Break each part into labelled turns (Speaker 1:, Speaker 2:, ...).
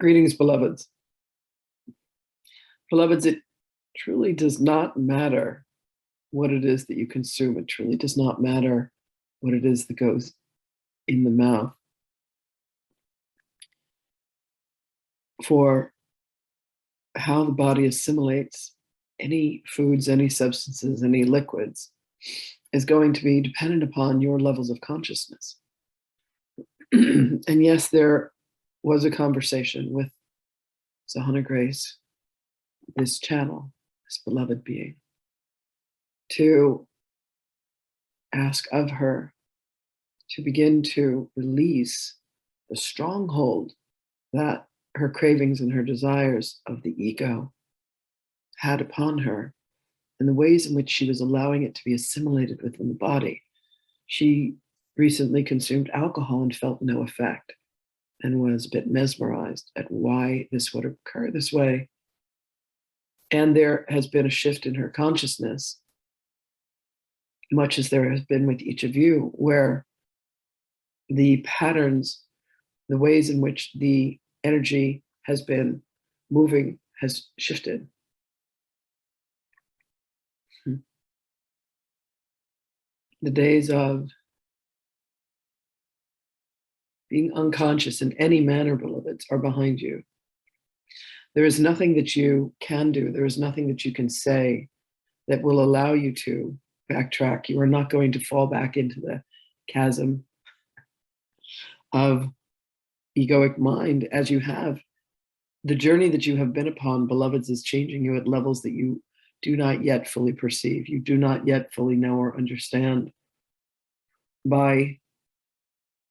Speaker 1: Greetings, beloveds. Beloveds, it truly does not matter what it is that you consume. It truly does not matter what it is that goes in the mouth. For how the body assimilates any foods, any substances, any liquids is going to be dependent upon your levels of consciousness. And yes, there was a conversation with Sahana Grace, this channel, this beloved being, to ask of her to begin to release the stronghold that her cravings and her desires of the ego had upon her, and the ways in which she was allowing it to be assimilated within the body. She recently consumed alcohol and felt no effect, and was a bit mesmerized at why this would occur this way. And there has been a shift in her consciousness, much as there has been with each of you, where the patterns, the ways in which the energy has been moving has shifted. The days of being unconscious in any manner, beloveds, are behind you. There is nothing that you can do. There is nothing that you can say that will allow you to backtrack. You are not going to fall back into the chasm of egoic mind as you have. The journey that you have been upon, beloveds, is changing you at levels that you do not yet fully perceive. You do not yet fully know or understand. By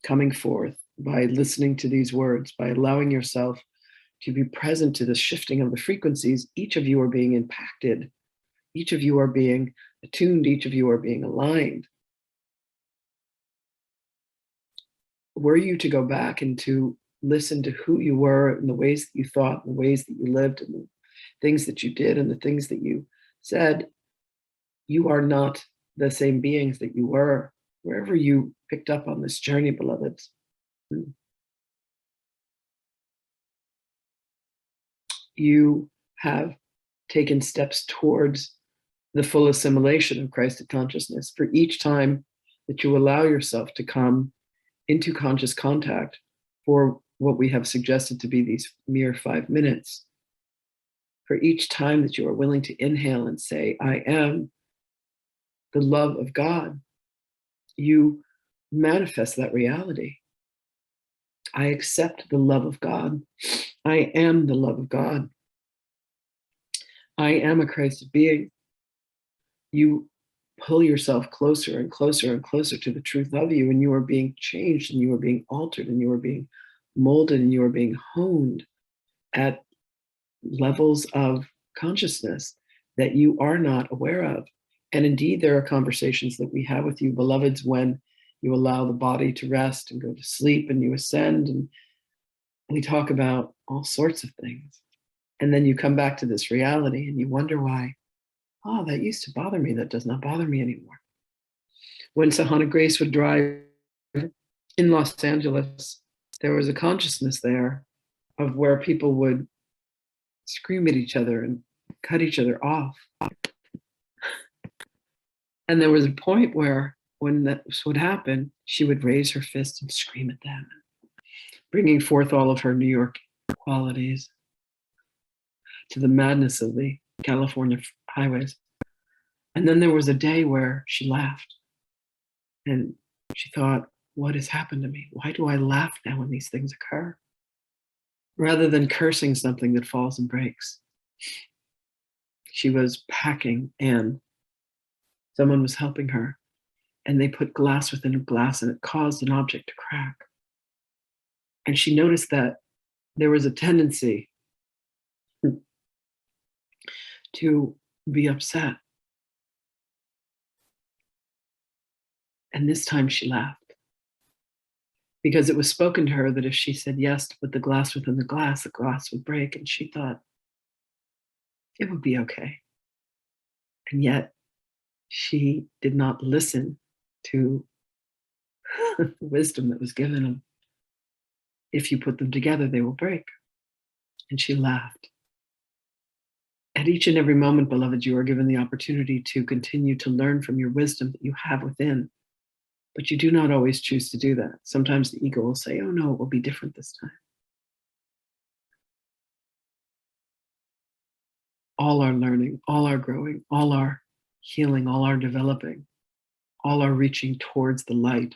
Speaker 1: coming forth, by listening to these words, by allowing yourself to be present to the shifting of the frequencies, each of you are being impacted. Each of you are being attuned. Each of you are being aligned. Were you to go back and to listen to who you were and the ways that you thought, and the ways that you lived, and the things that you did, and the things that you said, you are not the same beings that you were wherever you picked up on this journey, beloveds. You have taken steps towards the full assimilation of Christed consciousness. For each time that you allow yourself to come into conscious contact for what we have suggested to be these mere 5 minutes, for each time that you are willing to inhale and say, I am the love of God, you manifest that reality. I accept the love of God. I am the love of God. I am a Christ being. You pull yourself closer and closer and closer to the truth of you, and you are being changed, and you are being altered, and you are being molded, and you are being honed at levels of consciousness that you are not aware of. And indeed, there are conversations that we have with you, beloveds, when you allow the body to rest and go to sleep, and you ascend, and we talk about all sorts of things. And then you come back to this reality and you wonder why, oh, that used to bother me. That does not bother me anymore. When Sahana Grace would drive in Los Angeles, there was a consciousness there of where people would scream at each other and cut each other off. And there was a point where when that would happen, she would raise her fist and scream at them, bringing forth all of her New York qualities to the madness of the California highways. And then there was a day where she laughed and she thought, what has happened to me? Why do I laugh now when these things occur? Rather than cursing something that falls and breaks. She was packing and someone was helping her, and they put glass within a glass and it caused an object to crack. And she noticed that there was a tendency to be upset. And this time she laughed, because it was spoken to her that if she said yes to put the glass within the glass would break. And she thought it would be okay. And yet she did not listen to the wisdom that was given them. If you put them together, they will break. And she laughed. At each and every moment, beloved, you are given the opportunity to continue to learn from your wisdom that you have within, but you do not always choose to do that. Sometimes the ego will say, oh no, it will be different this time. All our learning, all our growing, all our healing, all our developing, all our reaching towards the light,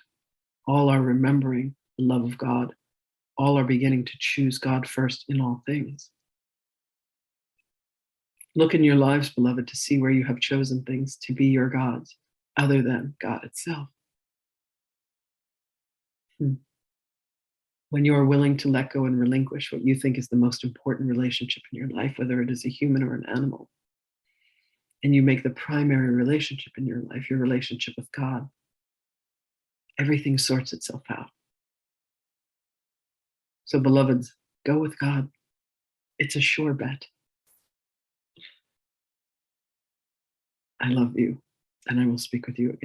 Speaker 1: all our remembering the love of God, all are beginning to choose God first in all things. Look in your lives, beloved, to see where you have chosen things to be your gods other than God itself. When you are willing to let go and relinquish what you think is the most important relationship in your life, whether it is a human or an animal, and you make the primary relationship in your life your relationship with God, everything sorts itself out. So, beloveds, go with God. It's a sure bet. I love you, and I will speak with you again.